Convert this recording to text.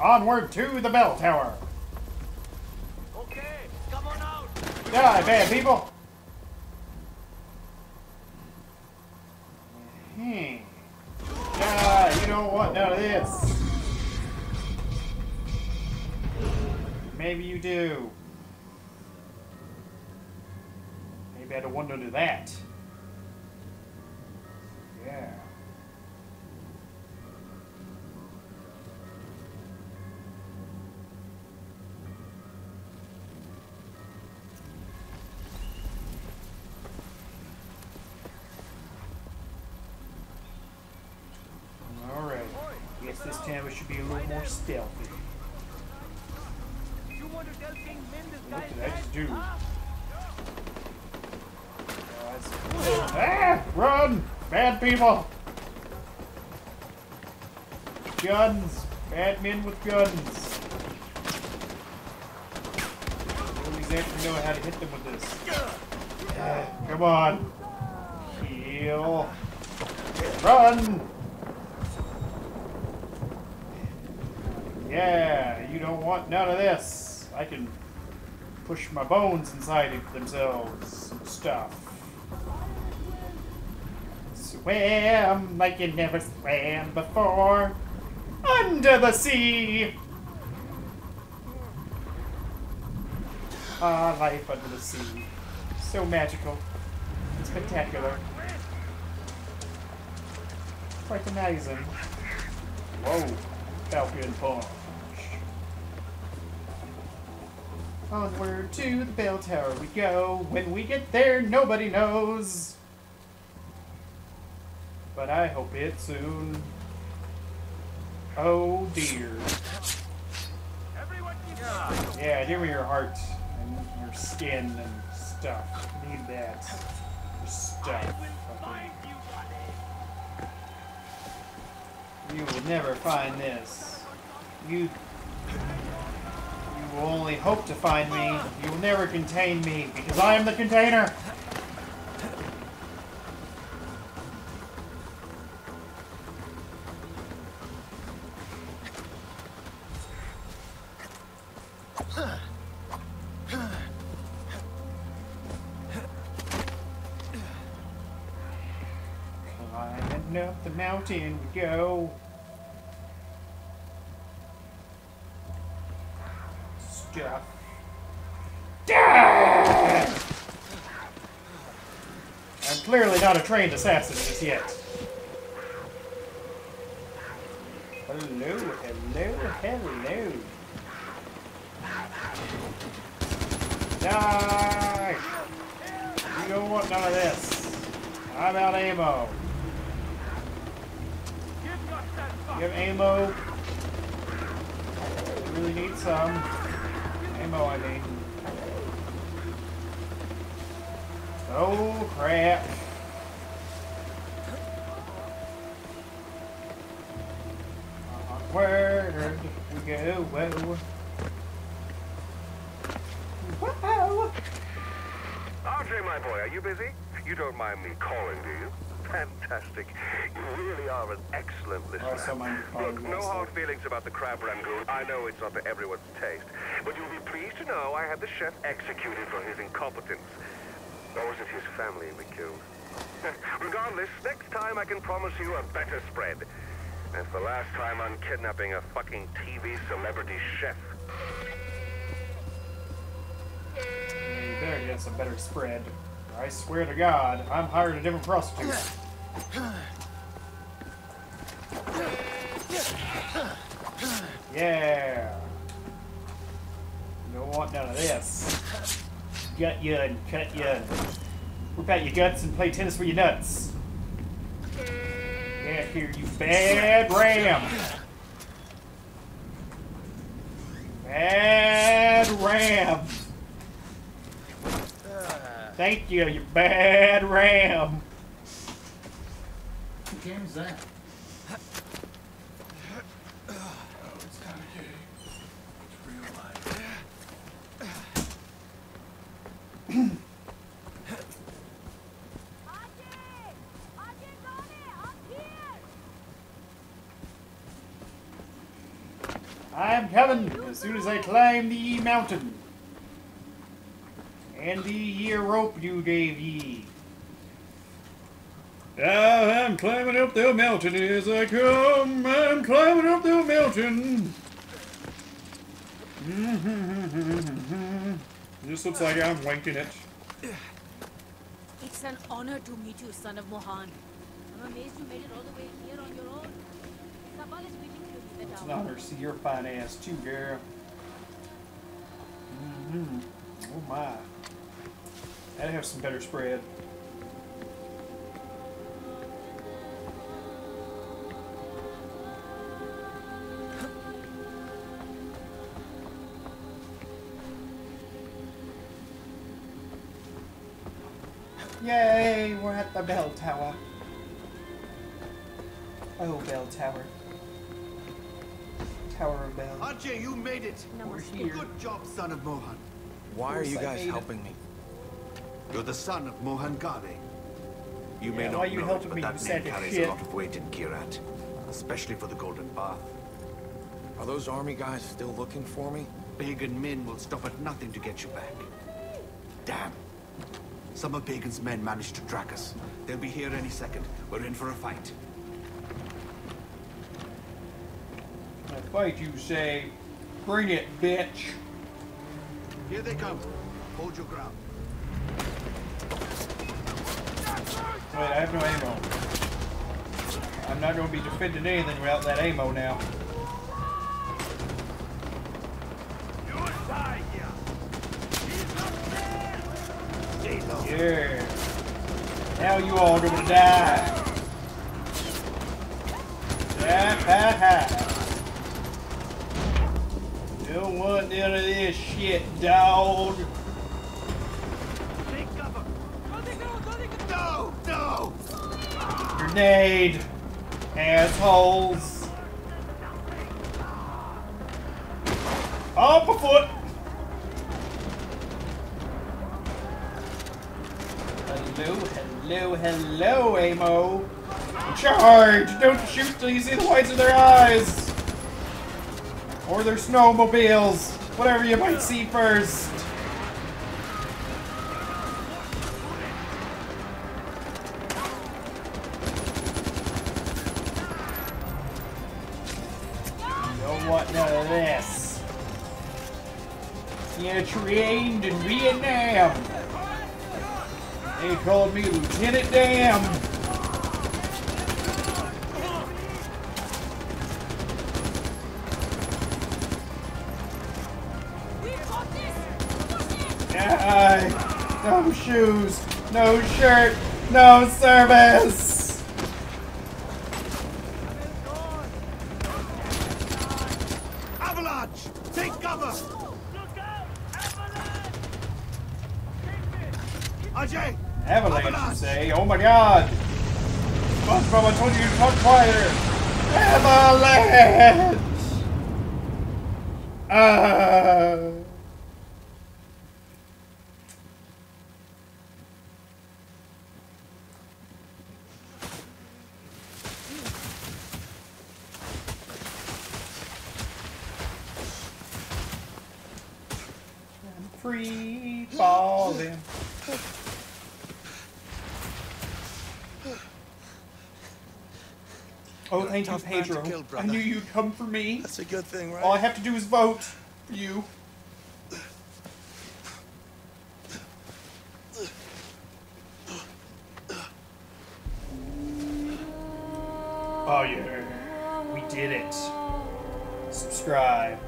Onward to the bell tower. Okay, come on out. Die, bad people. You don't want none of this. Maybe you do. Maybe I don't want to do that. Yeah. Alright. Guess this time we should be a little more stealthy. You want to tell King Min this What guy's did I just do? Huh? Ah! Run! Bad people! Guns! Bad men with guns! I don't exactly know how to hit them with this. Come on! Heal! Run! Yeah, you don't want none of this. I can push my bones inside of themselves and stuff. Swim like you never swam before. Under the sea. Ah, life under the sea. So magical. Spectacular. Quite amazing. Whoa. Falcon punch. Onward to the bell tower we go. When we get there, nobody knows. But I hope it soon. Oh dear. Yeah, give me your heart and your skin and stuff. Need that stuff. You will never find this. You will only hope to find me. You will never contain me because I am the container. Climbing up the mountain we go. Stuff. I'm clearly not a trained assassin just yet. Hello, hello, hello. Die! You don't want none of this. I'm out of ammo. You have ammo? I really need some. Ammo, I mean. Oh, crap. Where we go? Whoa. Whoa. RJ, my boy, are you busy? You don't mind me calling, do you? Fantastic. You really are an excellent listener. Also, Look, no hard feelings about the crab rangoon. I know it's not to everyone's taste. But you'll be pleased to know I had the chef executed for his incompetence. Or was it his family we killed? Regardless, next time I can promise you a better spread. That's the last time I'm kidnapping a fucking TV celebrity chef. You better get some better spread. I swear to God, I'm hired a different prostitute. Yeah. You don't want none of this. Gut you and cut you and whip out your guts and play tennis with your nuts. Yeah, here, you bad ram. Bad ram. Thank you, you bad ram. What game is that? Oh, it's kind of gay. It's real life. I'm coming as soon as I climb the mountain. And the year rope you gave ye. I'm climbing up the mountain as I come. I'm climbing up the mountain. This looks like I'm wanking it. It's an honor to meet you, son of Mohan. I'm amazed you made it all the way here on your own. Sabal is waiting for you in the It's tower. an honor to see your fine ass too, girl. Oh my. Gotta have some better spread. Yay, we're at the bell tower. Oh, bell tower. Tower of Bell. Ajay, you made it. We're here. Good job, son of Mohan. Why are you I guys made it. helping me? You're the son of Mohan Gade. You may Yeah, why not you know helping it, me, but you that sack name of carries shit. a lot of weight in Kirat. Especially for the Golden Bath. Are those army guys still looking for me? Pagan men will stop at nothing to get you back. Damn. Some of Pagan's men managed to track us. They'll be here any second. We're in for a fight. A fight, you say? Bring it, bitch. Here they come. Hold your ground. Wait, I have no ammo. I'm not going to be defending anything without that ammo now. Yeah. Now you all gonna die. Don't want none of this shit, dog. Take cover. No! No! Grenade, assholes. Off a foot. Hello, Amo. Charge! Don't shoot till you see the whites of their eyes! Or their snowmobiles. Whatever you might see first. Don't want none of this. You trained in Vietnam. They called me Lieutenant Dam. No shoes, no shirt, no service. Avalanche! Take cover! Look out! Avalanche! Ajay! Avalanche, you say? Oh my god! SpongeBob, I told you to talk quieter! Avalanche! I'm free falling. Oh, thank you, Tough man to Pedro. kill, I brother. knew you'd come for me. That's a good thing, right? All I have to do is vote for you. Oh yeah, we did it. Subscribe.